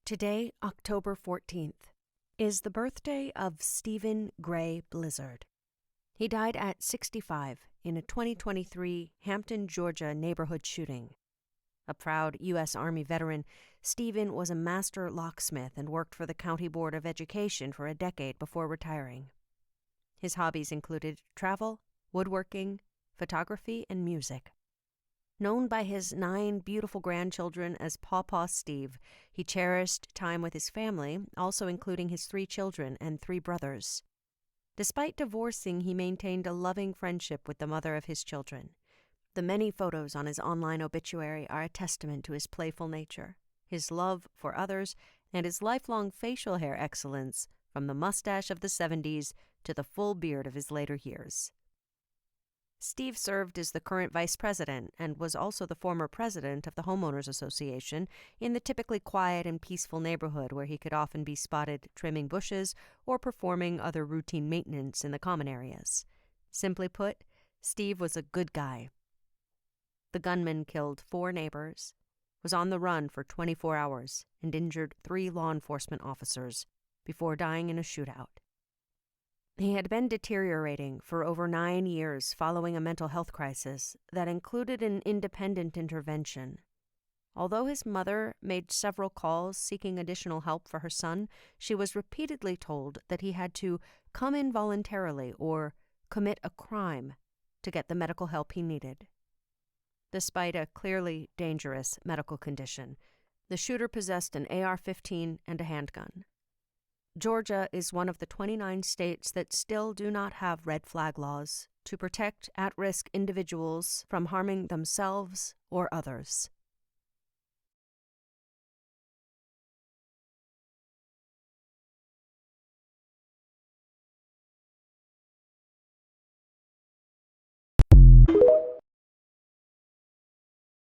Today, October 14th, is the birthday of Stephen Gray Blizzard. He died at 65 in a 2023 Hampton, Georgia neighborhood shooting. A proud U.S. Army veteran, Stephen was a master locksmith and worked for the County Board of Education for a decade before retiring. His hobbies included travel, woodworking, photography, and music. Known by his 9 beautiful grandchildren as Paw Paw Steve, he cherished time with his family, also including his 3 children and 3 brothers. Despite divorcing, he maintained a loving friendship with the mother of his children. The many photos on his online obituary are a testament to his playful nature, his love for others, and his lifelong facial hair excellence, from the mustache of the 70s to the full beard of his later years. Steve served as the current vice president and was also the former president of the Homeowners Association in the typically quiet and peaceful neighborhood where he could often be spotted trimming bushes or performing other routine maintenance in the common areas. Simply put, Steve was a good guy. The gunman killed 4 neighbors, was on the run for 24 hours, and injured 3 law enforcement officers before dying in a shootout. He had been deteriorating for over 9 years following a mental health crisis that included an independent intervention. Although his mother made several calls seeking additional help for her son, she was repeatedly told that he had to come in voluntarily or commit a crime to get the medical help he needed. Despite a clearly dangerous medical condition, the shooter possessed an AR-15 and a handgun. Georgia is one of the 29 states that still do not have red flag laws to protect at-risk individuals from harming themselves or others.